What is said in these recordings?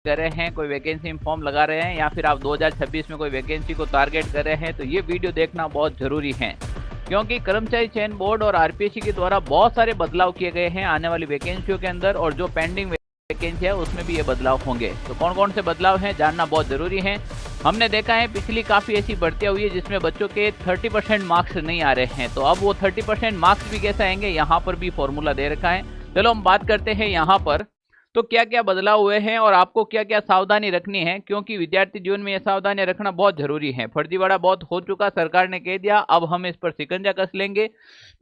कर रहे हैं, कोई वैकेंसी में फॉर्म लगा रहे हैं या फिर आप 2026 में कोई वैकेंसी को टारगेट कर रहे हैं, तो ये वीडियो देखना बहुत जरूरी है, क्योंकि कर्मचारी चयन बोर्ड और आरपीएससी के द्वारा बहुत सारे बदलाव किए गए हैं आने वाली वैकेंसियों के अंदर, और जो पेंडिंग वैकेंसी है उसमें भी ये बदलाव होंगे। तो कौन कौन से बदलाव हैं जानना बहुत जरूरी है। हमने देखा है पिछली काफी ऐसी भर्तियां हुई है जिसमें बच्चों के 30% मार्क्स नहीं आ रहे हैं, तो अब वो 30% मार्क्स भी कैसे आएंगे, यहाँ पर भी फॉर्मूला दे रखा है। चलो हम बात करते हैं यहाँ पर तो क्या क्या बदलाव हुए हैं और आपको क्या क्या सावधानी रखनी है, क्योंकि विद्यार्थी जीवन में यह सावधानी रखना बहुत जरूरी है। फर्जीवाड़ा बहुत हो चुका, सरकार ने कह दिया, अब हम इस पर शिकंजा कस लेंगे।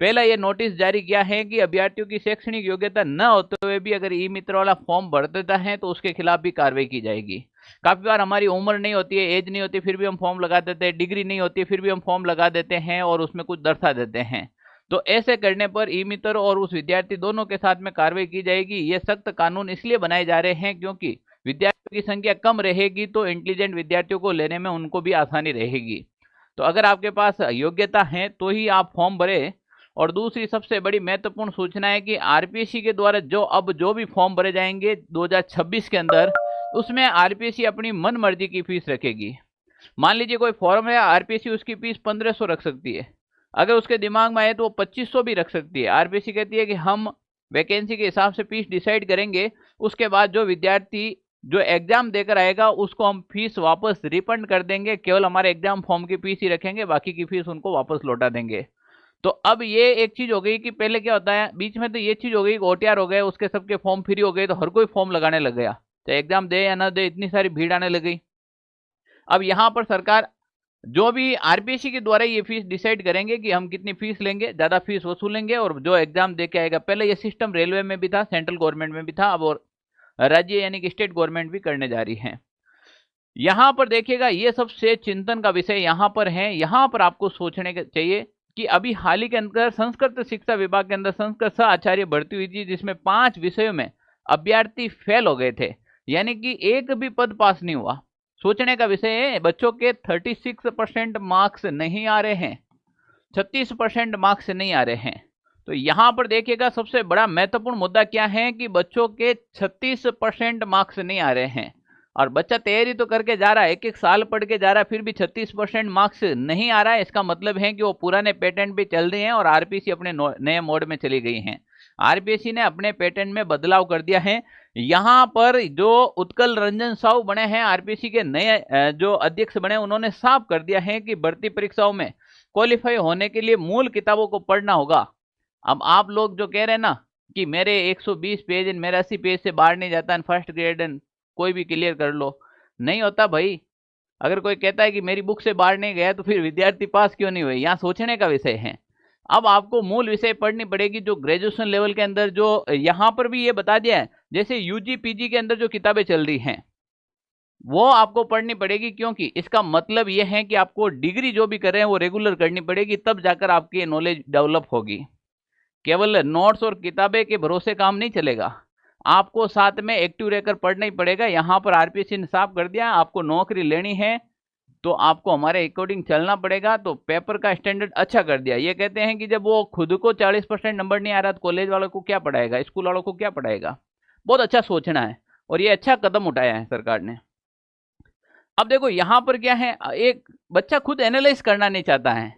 पहला ये नोटिस जारी किया है कि अभ्यर्थियों की शैक्षणिक योग्यता न होते हुए भी अगर ई मित्र वाला फॉर्म भर देता है तो उसके खिलाफ भी कार्रवाई की जाएगी। काफी बार हमारी उम्र नहीं होती है, एज नहीं होती, फिर भी हम फॉर्म लगा देते हैं, डिग्री नहीं होती फिर भी हम फॉर्म लगा देते हैं और उसमें कुछ दर्शा देते हैं। तो ऐसे करने पर ई मित्र और उस विद्यार्थी दोनों के साथ में कार्रवाई की जाएगी। ये सख्त कानून इसलिए बनाए जा रहे हैं क्योंकि विद्यार्थियों की संख्या कम रहेगी तो इंटेलिजेंट विद्यार्थियों को लेने में उनको भी आसानी रहेगी। तो अगर आपके पास योग्यता है तो ही आप फॉर्म भरे। और दूसरी सबसे बड़ी महत्वपूर्ण सूचना है कि आरपीएससी के द्वारा जो भी फॉर्म भरे जाएंगे 2026 के अंदर, उसमें आरपीएससी अपनी मन मर्जी की फीस रखेगी। मान लीजिए कोई फॉर्म है, आरपीएससी उसकी फीस 1500 रख सकती है, अगर उसके दिमाग में आए तो वो 2500 भी रख सकती है। आरपीएससी कहती है कि हम वैकेंसी के हिसाब से फीस डिसाइड करेंगे, उसके बाद जो विद्यार्थी जो एग्जाम देकर आएगा उसको हम फीस वापस रिफंड कर देंगे, केवल हमारे एग्जाम फॉर्म की फीस ही रखेंगे, बाकी की फीस उनको वापस लौटा देंगे। तो अब ये एक चीज हो गई कि पहले क्या होता है बीच में, तो ये चीज हो गई कि ओटीआर हो गए, उसके सबके फॉर्म फ्री हो गए, तो हर कोई फॉर्म लगाने लग गया, चाहे एग्जाम दे या ना दे, इतनी सारी भीड़ आने लग गई। अब यहाँ पर सरकार जो भी आरपीएससी के द्वारा ये फीस डिसाइड करेंगे कि हम कितनी फीस लेंगे, ज्यादा फीस वसूलेंगे और जो एग्जाम दे के आएगा। पहले ये सिस्टम रेलवे में भी था, सेंट्रल गवर्नमेंट में भी था, अब और राज्य यानी कि स्टेट गवर्नमेंट भी करने जा रही है। यहां पर देखिएगा ये सबसे चिंतन का विषय यहां पर है। यहां पर आपको सोचने के चाहिए कि अभी हाल ही के अंदर संस्कृत शिक्षा विभाग के अंदर संस्कृत सह आचार्य भर्ती हुई थी, जिसमें 5 विषयों में अभ्यर्थी फेल हो गए थे, यानी कि एक भी पद पास नहीं हुआ। सोचने का विषय है, बच्चों के 36% मार्क्स नहीं आ रहे हैं, 36% मार्क्स नहीं आ रहे हैं। तो यहां पर देखिएगा सबसे बड़ा महत्वपूर्ण मुद्दा क्या है कि बच्चों के 36% मार्क्स नहीं आ रहे हैं, और बच्चा तैयारी तो करके जा रहा है, एक एक साल पढ़ के जा रहा है, फिर भी 36% मार्क्स नहीं आ रहा है। इसका मतलब है कि वो पुराने पैटर्न पे चल रहे हैं और आरपीएससी अपने नए मोड में चली गई हैं। आरपीएससी ने अपने पैटर्न में बदलाव कर दिया है। यहां पर जो उत्कल रंजन साहू बने हैं आरपीएससी के नए जो अध्यक्ष बने, उन्होंने साफ कर दिया है कि भर्ती परीक्षाओं में क्वालिफाई होने के लिए मूल किताबों को पढ़ना होगा। अब आप लोग जो कह रहे हैं ना कि मेरे 120 पेज मेरा 80 पेज से बाहर नहीं जाता, फर्स्ट ग्रेड कोई भी क्लियर कर लो, नहीं होता भाई। अगर कोई कहता है कि मेरी बुक से बाहर नहीं गया तो फिर विद्यार्थी पास क्यों नहीं हुए, यहाँ सोचने का विषय है। अब आपको मूल विषय पढ़नी पड़ेगी जो ग्रेजुएशन लेवल के अंदर, जो यहाँ पर भी ये बता दिया है, जैसे यूजी पीजी के अंदर जो किताबें चल रही हैं वो आपको पढ़नी पड़ेगी, क्योंकि इसका मतलब ये है कि आपको डिग्री जो भी कर रहे हैं वो रेगुलर करनी पड़ेगी, तब जाकर आपकी नॉलेज डेवलप होगी। केवल नोट्स और किताबें के भरोसे काम नहीं चलेगा, आपको साथ में एक्टिव रहकर पढ़ना ही पड़ेगा। यहाँ पर आरपीएससी ने साफ कर दिया, आपको नौकरी लेनी है तो आपको हमारे अकॉर्डिंग चलना पड़ेगा। तो पेपर का स्टैंडर्ड अच्छा कर दिया। ये कहते हैं कि जब वो खुद को 40% नंबर नहीं आ रहा तो कॉलेज वालों को क्या पढ़ाएगा, स्कूल वालों को क्या पढ़ाएगा। बहुत अच्छा सोचना है और ये अच्छा कदम उठाया है सरकार ने। अब देखो यहाँ पर क्या है, एक बच्चा खुद एनालाइज करना नहीं चाहता है,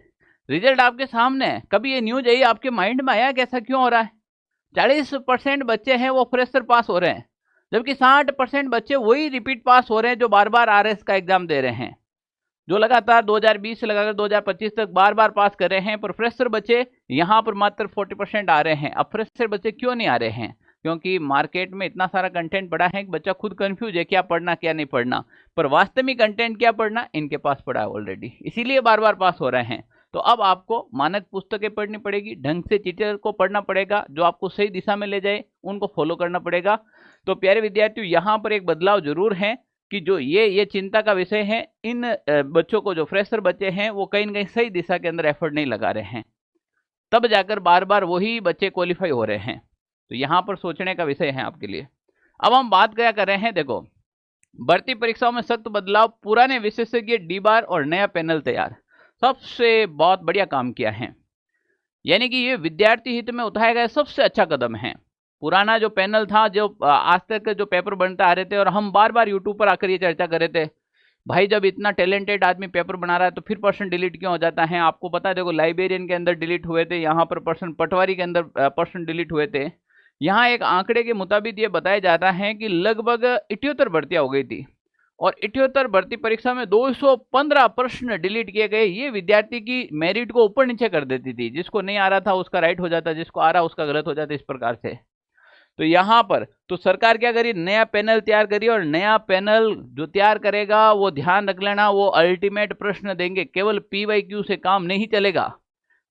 रिजल्ट आपके सामने है, कभी ये न्यूज आई आपके माइंड में आया कैसा क्यों हो रहा है। 40% बच्चे हैं वो फ्रेशर पास हो रहे हैं, जबकि 60% बच्चे वही रिपीट पास हो रहे हैं जो बार बार आरएस का एग्जाम दे रहे हैं, जो लगातार 2020 से लगाकर 2025 तक बार बार पास कर रहे हैं। पर फ्रेशर बच्चे यहाँ पर मात्र 40% आ रहे हैं। अब फ्रेशर बच्चे क्यों नहीं आ रहे हैं, क्योंकि मार्केट में इतना सारा कंटेंट पड़ा है कि बच्चा खुद कंफ्यूज है क्या पढ़ना क्या नहीं पढ़ना, पर वास्तविक कंटेंट क्या पढ़ना इनके पास पड़ा है ऑलरेडी, इसीलिए बार बार पास हो रहे हैं। तो अब आपको मानक पुस्तकें पढ़नी पड़ेगी, ढंग से टीचर को पढ़ना पड़ेगा, जो आपको सही दिशा में ले जाए उनको फॉलो करना पड़ेगा। तो प्यारे विद्यार्थियों, यहाँ पर एक बदलाव जरूर है कि जो ये चिंता का विषय है, इन बच्चों को जो फ्रेशर बच्चे हैं वो कहीं ना कहीं सही दिशा के अंदर एफर्ट नहीं लगा रहे हैं, तब जाकर बार बार वही बच्चे क्वालिफाई हो रहे हैं। तो यहाँ पर सोचने का विषय है आपके लिए। अब हम बात क्या कर रहे हैं, देखो भर्ती परीक्षाओं में सख्त बदलाव, पुराने विशेषज्ञ डी बार और नया पैनल तैयार, सबसे बहुत बढ़िया काम किया है। यानी कि ये विद्यार्थी हित में उठाया गया सबसे अच्छा कदम है। पुराना जो पैनल था, जो आज तक के जो पेपर बनते आ रहे थे, और हम बार बार यूट्यूब पर आकर ये चर्चा कर रहे थे, भाई जब इतना टैलेंटेड आदमी पेपर बना रहा है तो फिर पर्सन डिलीट क्यों हो जाता है। आपको पता है, देखो लाइब्रेरियन के अंदर डिलीट हुए थे, यहाँ पर पर्सन पटवारी के अंदर पर्सन डिलीट हुए थे। यहाँ एक आंकड़े के मुताबिक ये बताया जाता है कि लगभग 78 भर्तियां हो गई थी, और 78 भर्ती परीक्षा में 215 प्रश्न डिलीट किए गए। ये विद्यार्थी की मेरिट को ऊपर नीचे कर देती थी, जिसको नहीं आ रहा था उसका राइट हो जाता, जिसको आ रहा उसका गलत हो जाता, इस प्रकार से। तो यहाँ पर तो सरकार क्या करी, नया पैनल तैयार करी, और नया पैनल जो तैयार करेगा वो ध्यान रख लेना, वो अल्टीमेट प्रश्न देंगे, केवल पीवाईक्यू से काम नहीं चलेगा।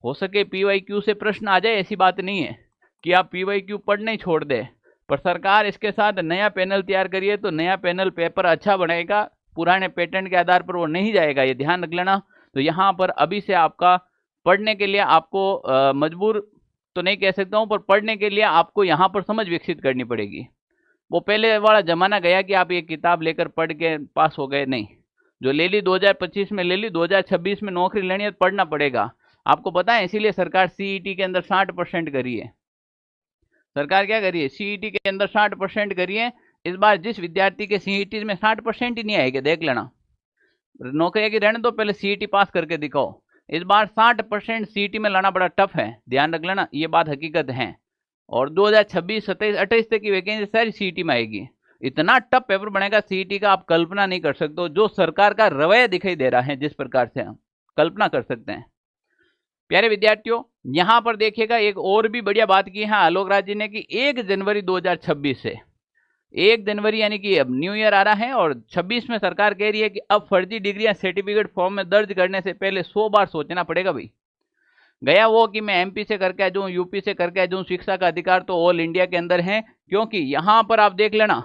हो सके पीवाईक्यू से प्रश्न आ जाए, ऐसी बात नहीं है कि आप पीवाईक्यू पढ़ने ही छोड़ दे, पर सरकार इसके साथ नया पैनल तैयार करिए तो नया पैनल पेपर अच्छा बनाएगा, पुराने पैटर्न के आधार पर वो नहीं जाएगा, ये ध्यान रख लेना। तो यहाँ पर अभी से आपका पढ़ने के लिए आपको मजबूर तो नहीं कह सकता हूँ, पर पढ़ने के लिए आपको यहाँ पर समझ विकसित करनी पड़ेगी। वो पहले वाला जमाना गया कि आप ये किताब लेकर पढ़ के पास हो गए, नहीं। जो ले ली 2025 में ले ली, 2026 में नौकरी लेनी है तो पढ़ना पड़ेगा। आपको पता है, इसीलिए सरकार सीईटी के अंदर 60% करी है। सरकार क्या करी है, सीईटी के अंदर 60% करी है। इस बार जिस विद्यार्थी के सीईटी में 60% ही नहीं आएगा, देख लेना, नौकरी की रहने दो, पहले सीईटी पास करके दिखाओ। इस बार 60% सीईटी में लाना बड़ा टफ है, ध्यान रख लेना, ये बात हकीकत है। और 2026, 27, 28 तक की वैकेंसी सारी सीईटी में आएगी। इतना टफ पेपर बनेगा सीईटी का, आप कल्पना नहीं कर सकते हो। जो सरकार का रवैया दिखाई दे रहा है, जिस प्रकार से हम कल्पना कर सकते हैं। प्यारे विद्यार्थियों, यहां पर देखिएगा, एक और भी बढ़िया बात की है आलोक राज जी ने कि 1 जनवरी 2026 से 1 जनवरी यानी कि अब न्यू ईयर आ रहा है, और 26 में सरकार कह रही है कि अब फर्जी डिग्रियां सर्टिफिकेट फॉर्म में दर्ज करने से पहले 100 बार सोचना पड़ेगा। भाई गया वो कि मैं एमपी से करके आ जाऊँ, यूपी से करके आ जाऊँ, शिक्षा का अधिकार तो ऑल इंडिया के अंदर है, क्योंकि यहाँ पर आप देख लेना,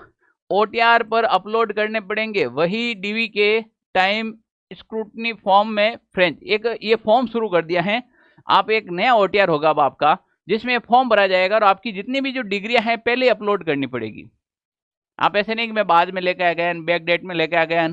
ओटीआर पर अपलोड करने पड़ेंगे वही डीवी के टाइम स्क्रूटनी फॉर्म में। फ्रेंच एक ये फॉर्म शुरू कर दिया है, आप एक नया ओटीआर होगा अब आपका, जिसमें फॉर्म भरा जाएगा, और आपकी जितनी भी जो डिग्रियां हैं पहले अपलोड करनी पड़ेगी। आप ऐसे नहीं कि मैं बाद में लेके आ गया, बैक डेट में लेके आ गया,